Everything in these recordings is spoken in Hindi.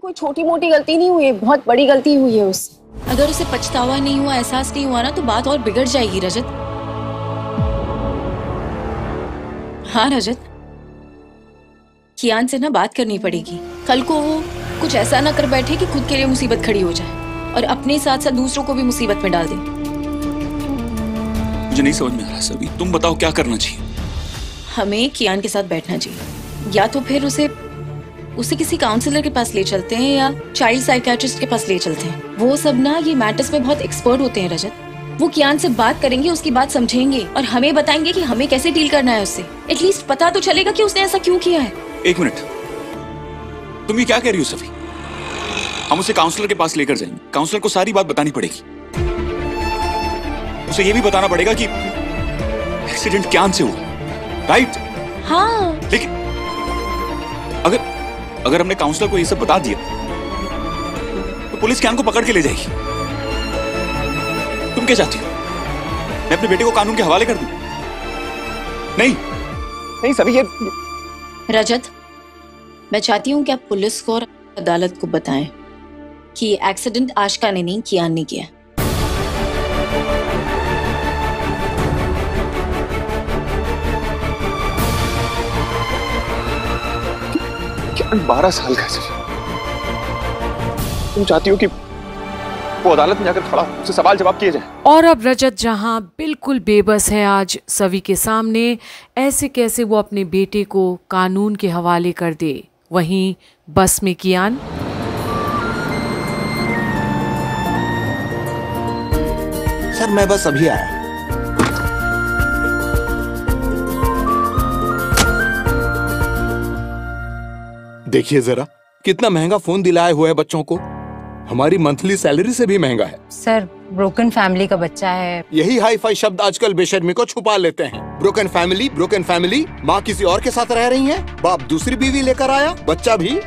कोई छोटी मोटी गलती नहीं हुई है, बहुत बड़ी गलती हुई है उससे। अगर उसे पछतावा नहीं हुआ, एहसास नहीं हुआ ना, तो बात और बिगड़ जाएगी रजत। हाँ रजत, कियान से ना बात करनी पड़ेगी। कल को वो कुछ ऐसा ना कर बैठे कि खुद के लिए मुसीबत खड़ी हो जाए और अपने साथ साथ दूसरों को भी मुसीबत में डाल दे। मुझे नहीं समझ में आ रहा सभी, तुम बताओ क्या करना चाहिए? हमें कियान के साथ बैठना चाहिए, या तो फिर उसे किसी काउंसलर के पास ले चलते हैं या चाइल्ड साइकियाट्रिस्ट के पास ले चलते हैं। वो सब ना ये मैटर्स में बहुत एक्सपर्ट होते हैं रजत। वो कियान से बात करेंगे, उसकी बात समझेंगे और हमें बताएंगे कि हमें कैसे डील करना है उससे। एटलीस्ट पता तो चलेगा कि उसने ऐसा क्यों किया है। एक मिनट, तुम ये क्या कह रही हो सभी? हम उसे काउंसलर के पास लेकर जाएंगे, काउंसलर को सारी बात बतानी पड़ेगी। उसे ये भी बताना पड़ेगा कि एक्सीडेंट कियान से हुआ, राइट? हाँ, लेकिन अगर हमने काउंसलर को ये सब बता दिया तो पुलिस कियान को पकड़ के ले जाएगी। तुम क्या चाहती हो? मैं अपने बेटे को कानून के हवाले कर दूं? नहीं सभी, ये रजत, मैं चाहती हूँ कि आप पुलिस को और अदालत को बताएं कि ये एक्सीडेंट आशिका ने नहीं, कियान ने किया। 12 साल का है। तुम चाहती हो कि वो अदालत में जाकर खड़ा उससे सवाल जवाब किए जाए। और अब रजत जहां बिल्कुल बेबस है आज सभी के सामने, ऐसे कैसे वो अपने बेटे को कानून के हवाले कर दे। वहीं बस में कियान। सर मैं बस अभी आया। देखिए जरा कितना महंगा फोन दिलाए हुए हैं बच्चों को, हमारी मंथली सैलरी से भी महंगा है। सर ब्रोकन फैमिली का बच्चा है। यही हाई फाई शब्द आजकल बेशर्मी को छुपा लेते हैं। ब्रोकन फैमिली, माँ किसी और के साथ रह रही है, बाप दूसरी बीवी लेकर आया, बच्चा भी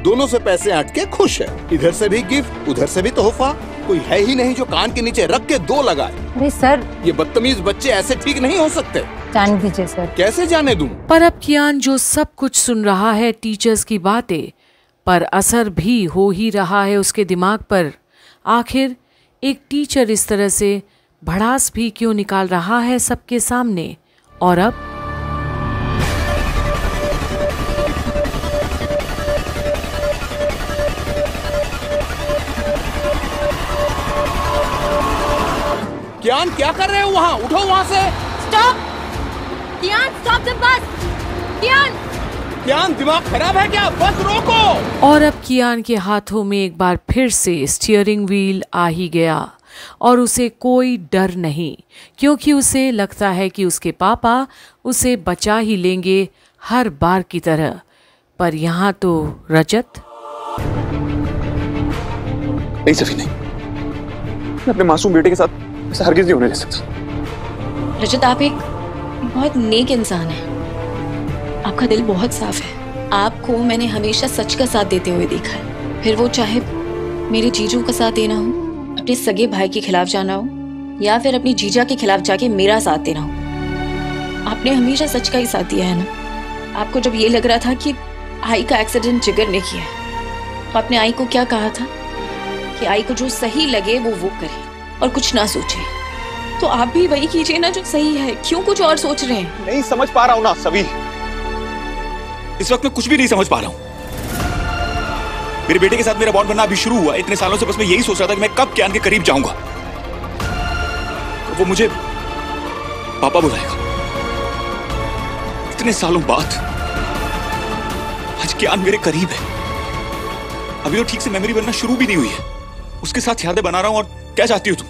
दोनों से पैसे ऐंठ के खुश है। इधर से भी गिफ्ट, उधर से भी तोहफा, कोई है ही नहीं जो कान के नीचे रख के 2 लगाए। अरे सर, ये बदतमीज बच्चे ऐसे ठीक नहीं हो सकते। जाने दीजिए सर। कैसे जाने दूं? पर अब कियान जो सब कुछ सुन रहा है टीचर्स की बातें, पर असर भी हो ही रहा है उसके दिमाग पर। आखिर एक टीचर इस तरह से भड़ास भी क्यों निकाल रहा है सबके सामने? और अब कियान क्या कर रहे हो वहाँ? उठो वहाँ से। Stop Kiyan, stop the bus. कियान दिमाग खराब है क्या? बस रोको। और अब कियान के हाथों में एक बार फिर से स्टीयरिंग व्हील आ ही गया और उसे कोई डर नहीं, क्योंकि उसे लगता है कि उसके पापा उसे बचा ही लेंगे हर बार की तरह। पर यहाँ तो रजत। नहीं सफी, नहीं, मैं अपने मासूम बेटे के साथ ऐसा हरगिज नहीं होने दे सकता। रजत, आप एक बहुत नेक इंसान है, आपका दिल बहुत साफ है। आपको मैंने हमेशा सच का साथ देते हुए देखा है, फिर वो चाहे मेरे जीजू का साथ देना हो, अपने सगे भाई के खिलाफ जाना हो, या फिर अपनी जीजा के खिलाफ जाके मेरा साथ देना हो। आपने हमेशा सच का ही साथ दिया है ना। आपको जब ये लग रहा था कि आई का एक्सीडेंट जिगर ने किया है, तो आपने आई को क्या कहा था कि आई को जो सही लगे वो करे और कुछ ना सोचे। तो आप भी वही कीजिए ना जो सही है, क्यों कुछ और सोच रहे हैं? नहीं समझ पा रहा हूँ ना सभी, इस वक्त मैं कुछ भी नहीं समझ पा रहा हूँ। मेरे बेटे के साथ मेरा बॉन्ड बनना अभी शुरू हुआ। इतने सालों से बस मैं यही सोच रहा था कि मैं कब कियान के करीब जाऊंगा, वो मुझे पापा बुलाएगा। इतने सालों बाद आज कियान मेरे करीब है। अभी वो ठीक से मेमोरी बनना शुरू भी नहीं हुई है, उसके साथ यादें बना रहा हूं। और क्या चाहती हो तुम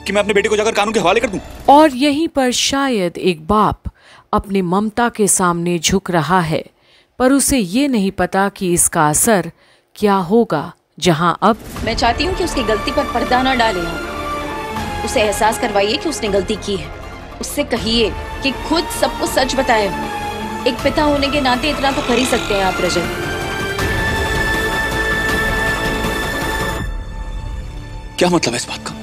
कि मैं अपने बेटे को जाकर कानून के हवाले कर दूं? और यहीं पर शायद एक बाप अपने ममता के सामने झुक रहा है, पर उसे ये नहीं पता कि इसका असर क्या होगा। जहां अब मैं चाहती हूँ कि उसकी गलती पर पर्दा न डालें आप। उसे एहसास करवाइए कि उसने गलती की है। उससे कहिए कि खुद सबको सच बताए। एक पिता होने के नाते इतना तो कर ही सकते हैं आप रजत। क्या मतलब है इस बात का?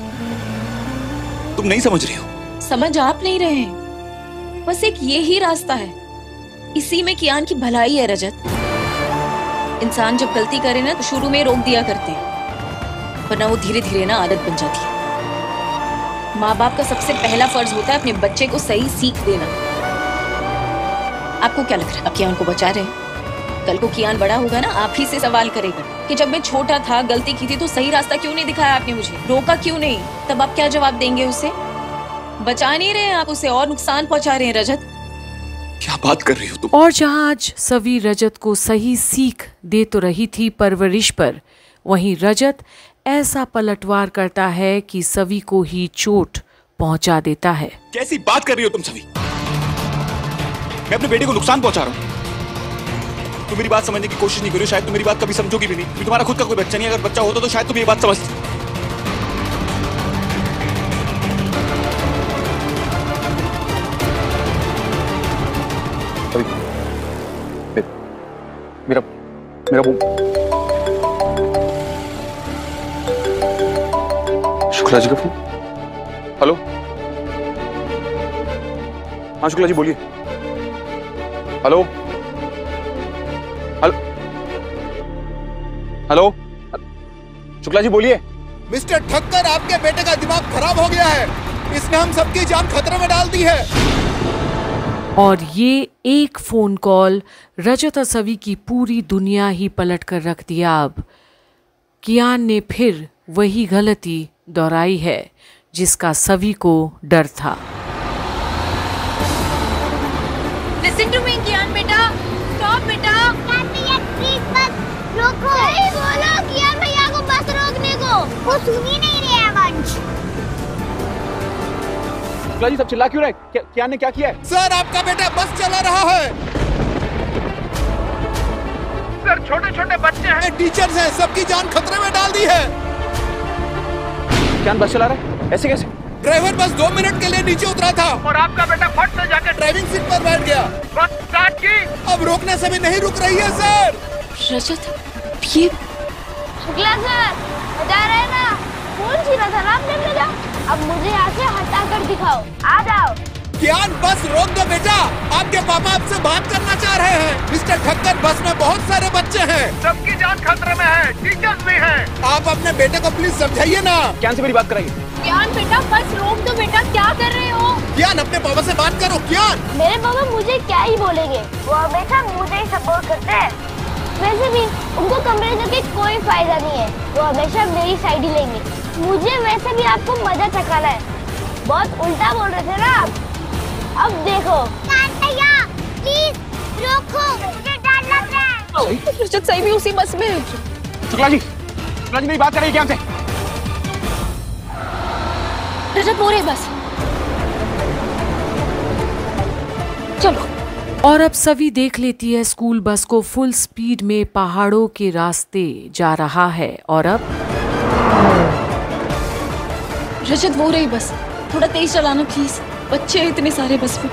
तुम नहीं समझ रही हो? समझ आप नहीं रहे हैं, बस एक ये ही रास्ता है। इसी में कियान की भलाई है रजत। इंसान जब गलती करे ना तो शुरू में रोक दिया करते हैं, वरना वो धीरे धीरे ना आदत बन जाती है। माँ बाप का सबसे पहला फर्ज होता है अपने बच्चे को सही सीख देना। आपको क्या लग रहा है अब कियान को बचा रहे हैं? कल को कियान बड़ा होगा ना, आप ही से सवाल करेगा कि जब मैं छोटा था गलती की थी तो सही रास्ता क्यों नहीं दिखाया आपने मुझे, रोका क्यों नहीं? तब आप क्या जवाब देंगे उसे? बचा नहीं रहे हैं आप उसे और नुकसान पहुंचा रहे हैं। रजत, क्या बात कर रही हो तुम? और जहां आज सवी रजत को सही सीख दे तो रही थी परवरिश पर, वहीं रजत ऐसा पलटवार करता है कि सवी को ही चोट पहुंचा देता है। कैसी बात कर रही हो तुम सभी? मैं अपने बेटे को नुकसान पहुंचा रहा हूं? तुम मेरी बात समझने की कोशिश नहीं करो, शायद तुम मेरी बात कभी समझोगी भी नहीं, क्योंकि तुम्हारा खुद का कोई बच्चा नहीं। अगर बच्चा होता तो शायद तुम ये बात समझती। मेरा मेरा वो शुक्ला जी का फोन। हेलो, हाँ शुक्ला जी बोलिए। Hello hello hello, Shukla ji बोलिए। मिस्टर ठक्कर, आपके बेटे का दिमाग खराब हो गया है। इसने हम सबकी जान खतरे में डाल दी है। और ये एक फोन कॉल रजत और सवी की पूरी दुनिया ही पलट कर रख दिया। अब कियान ने फिर वही गलती दोहराई है जिसका सवी को डर था। Listen to me, कियान बेटा, stop बेटा। प्लीज बस रोको। सही बोलो कियान भैया को बस रोकने को। वो सुन ही नहीं रहे हैं वंश। शुक्ला जी सब चिल्ला क्यों रहे? कियान ने क्या किया है? सर, आपका बेटा बस चला रहा है। सर, छोटे छोटे बच्चे हैं, टीचर्स हैं, सबकी जान खतरे में डाल दी है। कियान बस चला रहा है? ऐसे कैसे? ड्राइवर बस 2 मिनट के लिए नीचे उतरा था और आपका बेटा फट से जाकर ड्राइविंग सीट पर बैठ गया। बस स्टार्ट की, अब रोकने से भी नहीं रुक रही है सर। रजत, ये शुक्ला सर बता रहे हैं ना, फोन छीना था ना आपने मेरा। अब मुझे यहाँ से हटा कर दिखाओ, आ जाओ। कियान बस रोक दो बेटा, आपके पापा आपसे बात करना चाह रहे हैं। मिस्टर ठक्कर, बस में बहुत सारे बच्चे हैं, सबकी जान खतरे में है, टीचर्स भी हैं। आप अपने बेटे को प्लीज समझाइए ना। कियान से मेरी बात कराइए। कियान बेटा बस रोक दो बेटा, क्या कर रहे हो? कियान, अपने पापा से बात करो। कियान, मेरे पापा मुझे क्या ही बोलेंगे, वो हमेशा मुझे ही सपोर्ट करते हैं। वैसे भी उनको कंपैरिजन के कोई फायदा नहीं है, वो हमेशा मेरी साइड ही लेंगे। मुझे वैसे भी आपको मजा चखाना है, बहुत उल्टा बोल रहे थे ना आप। अब देखो भैया, प्लीज रोको, मुझे डर लग रहा है। रजत सही भी उसी बस में है। शुक्ला जी मेरी बात कराइए कियान से। रजत मोरे बस चलो। और अब सवी देख लेती है स्कूल बस को फुल स्पीड में पहाड़ों के रास्ते जा रहा है। और अब रजत वो रही बस, थोड़ा तेज चलाना प्लीज, बच्चे हैं इतने सारे बस में।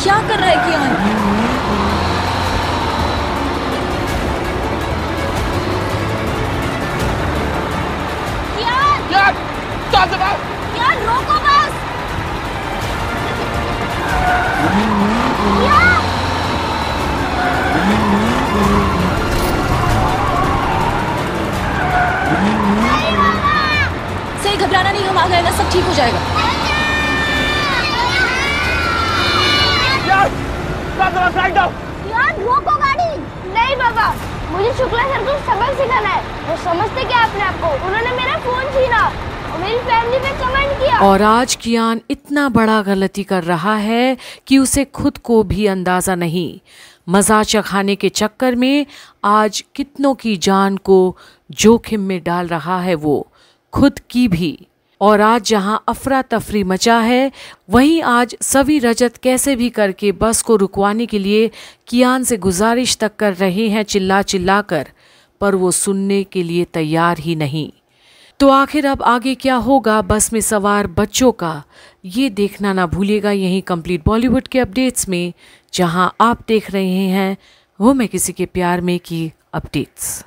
क्या कर रहा है कियान? कियान रोको बस। सही, घबराना नहीं, हम आ गए ना, सब ठीक हो जाएगा। कियान रोको गाड़ी। नहीं बाबा, मुझे शुक्ला सर को सबक सिखाना है। वो समझते क्या अपने आप को? उन्होंने मेरा फोन छीना और मेरी फैमिली पे कमेंट किया। और आज कियान इतना बड़ा गलती कर रहा है कि उसे खुद को भी अंदाजा नहीं। मजा चखाने के चक्कर में आज कितनों की जान को जोखिम में डाल रहा है, वो खुद की भी। और आज जहां अफरा तफरी मचा है, वहीं आज सवी रजत कैसे भी करके बस को रुकवाने के लिए कियान से गुजारिश तक कर रहे हैं चिल्ला चिल्ला कर, पर वो सुनने के लिए तैयार ही नहीं। तो आखिर अब आगे क्या होगा बस में सवार बच्चों का, ये देखना ना भूलिएगा यहीं कंप्लीट बॉलीवुड के अपडेट्स में, जहां आप देख रहे हैं वो मैं किसी के प्यार में की अपडेट्स।